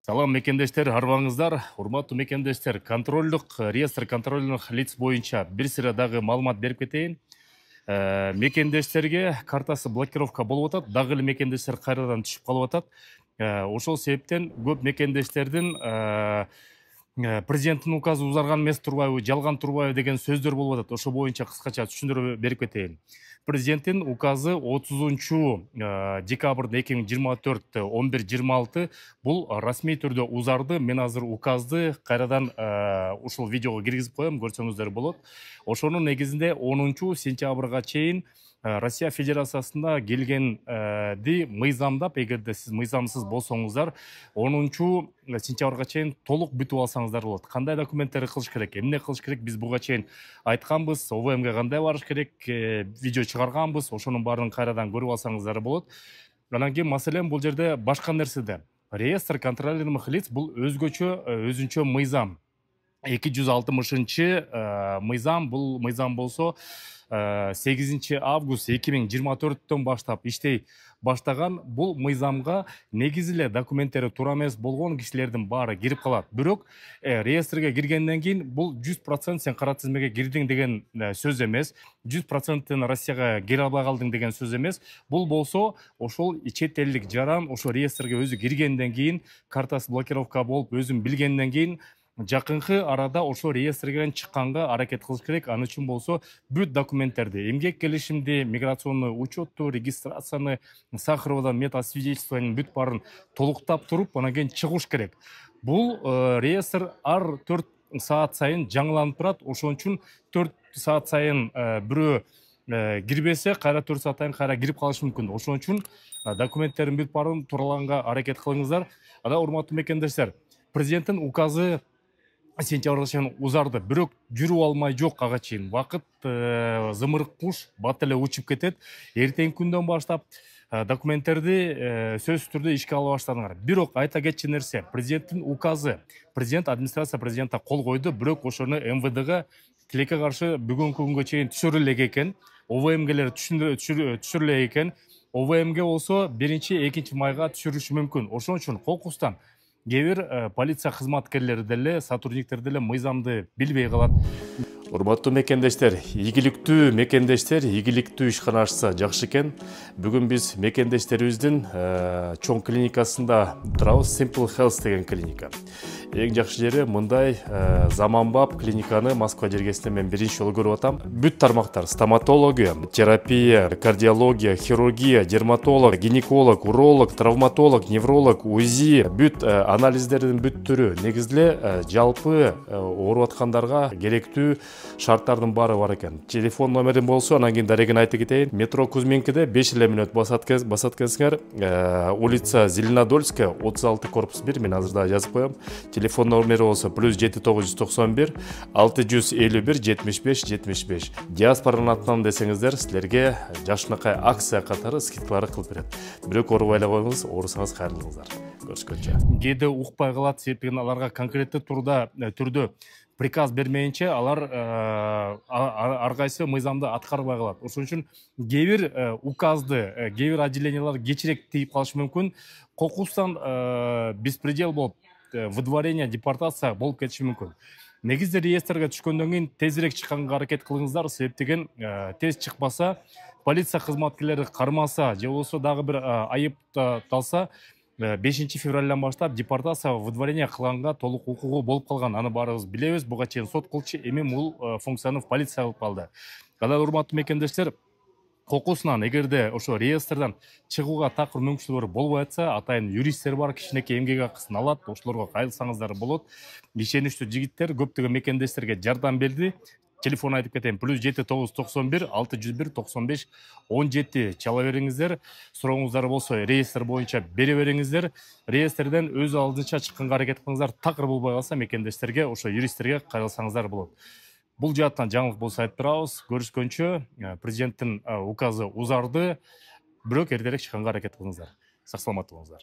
Салам мекендештер, арбаңыздар. Урматтуу мекендештер, контролдук реестр контролдук лиц боюнча бир сыра дагы маалымат берип кетейин. Мекендештерге картасы блокировка болуп атат, дагы эле мекендештер кайрадан түшүп калып атат. Ошол себептен көп мекендештердин президенттин указы узарган эмес турбайбы, жалган турбайбы деген сөздөр болуп атат. Ошо боюнча кыскача түшүндүрүү берип кетейин. Президенттин указы 30-декабрда 2024 11:26 бул расмий түрдө узарды. Мен азыр указды кайрадан ушул видеого киргизип коем, көрсөңүздөр болот. Ошонун негизинде 10-сентябрга чейин Россия Федерациясында келгенди мыйзамдап, эгерде сиз мыйзамсыз болсоңуздар, 10-сентябрга чейин толук бүтүп алсаңыздар болот. Кандай документтерди кылыш керек, эмне кылыш керек, биз буга чейин айтканбыз. ОВМге кандай барыш керек, видео чыгарганбыз. Ошонун баарын кайрадан көрүп алсаңыздар болот. Анан кийин маселен бул жерде башка нерседе. Реестр контролируемых лиц бул өзүнчө мыйзам. 260 мыйзам, бул мыйзам болсо 8 август 2024 баштап иштей баштаган. Бул мыйзамга негизи эле документтери туура эмес болгон кишилердин баары кирип калат. Бирок реестрге киргенден кийин бул 100% сен кара тизмеге кирдиң деген сөз эмес. 100% Россияга кире албай калдың деген сөз эмес. Бул болсо ошол чет элдик жаран ошо реестрге өзү киргенден кийин, картасы блокировка болуп өзүн билгенден кийин жакынкы арада ошо реестрден чыкканга аракет кылыш керек. Аны үчүн болсо бүт документтерди, эмгек келишимди, миграционный учетту, регистрацияны, Сахаровдон метасвидетельствованын бүт баарын толуктап туруп, анан кийин чыгыш керек. Бул реестр ар 4 саат сайын жаңыланып турат. Ошон үчүн 4 саат сайын бирөө кирбесе, кайра 4 саат сайын кайра кирип калышы мүмкүн. Ошон үчүн документтердин бүт баарын тууралаганга аракет кылыңыздар. Ада урматтуу мекендештер, президенттин указы сентябрга чейин узарды, бирок жүрүп алмай жок ага чейин. Вакыт зымырык куш бат эле учуп кетет. Эртеңки күндөн баштап документтерди сөзсүз түрдө ишке ала баштадыңар. Бирок айта кетчү нерсе, президенттин указы, администрация президентке кол койду, бирок ошону МВДга тилекке каршы бүгүнкү күнгө чейин түшүрө элек экен. ОВМгелер түшүрө элек экен. ОВМге болсо 1-2 майга түшүрүшү мүмкүн. Ошон үчүн кокустан кээ бир полиция кызматкерлери деле, сотрудниктер деле мыйзамды билбей калат. Урматтуу мекендештер, ийгиликтүү ишкана ачса жакшы экен. Бүгүн биз мекендештерибиздин чоң клиникасында турабыз, Simple Health деген клиника. Эң жакшы жери мындай заманбап клиниканы Москва жергесинде мен биринчи жолу көрүп атам. Бүт тармактар: стоматология, терапия, кардиология, хирургия, дерматолог, гинеколог, уролог, травматолог, невролог, УЗИ, бүт анализдердин бүт түрү, негизде жалпы ооруп аткандарга керектүү шарттардын баары бар экен. Телефон номерин болсо, анан кийин дарегин айтып кетейин. Метро Кузьминкиде 5 мүнөт басат экенсиңер. Улица Зеленодольская, 36 корпус 1, мен азыр да жазып коем. Телефон номери болсо +7 991 651 75 75. Диаспоранын атынан десеңиздер, силерге жашынакай акция катары скидкалар кылып берет. Бирок оорубай эле коюңуз, оорусаңыз кайрылыңыздар. Көрүшкөнчө. Кээде укпай калат, себептен аларга конкреттүү түрдө приказ бермейинче алар ар кайсы мыйзамды аткарбай калат. Ошон үчүн кээ бир указды, кээ бир отделениялар кечирээк тийип калышы мүмкүн. Кокустан беспредел болуп, выдворение, депортация болуп кетиши мүмкүн. Негизде реестрге түшкөндөн кийин тезирээк чыкканга аракет кылыңыздар, себептеген тез чыкпаса, полиция кызматкерлери кармаса, же болбосо дагы бир айып талса, 5 февралдан баштап депортация, выдворение кылганга толук укугу болуп калган. Аны баарыбыз билебиз. Буга чейин сот кылчу, эми бул функцияны полиция алып калды. Када урматтуу мекендештер, кокусунан эгерде ошо реестрден чыгууга такыр мүмкүнчүлүгү болбой атса, атайын юристтер бар, кичинекей эмгек акысын алат, ошолорго кайрылсаңыздар болот. Ишеничтүү жигиттер көптөгөн мекендештерге жардам берди. Телефон айтып кетейин: +7 991 601 95 17 чала бериңиздер. Сурооңуздар болсо реестр боюнча бере бериңиздер. Реестрден өз алдынча чыкканга аракет кылыңыздар. Такыр болбой калса мекендештерге, ошо юристтерге кайрылсаңыздар болот. Бул жааттан жаңылык болсо айтып турабыз. Көрүшкөнчө, президенттин указы узарды, бирок эртерээк чыкканга аракет кылыңыздар. Сак саламат болуңуздар.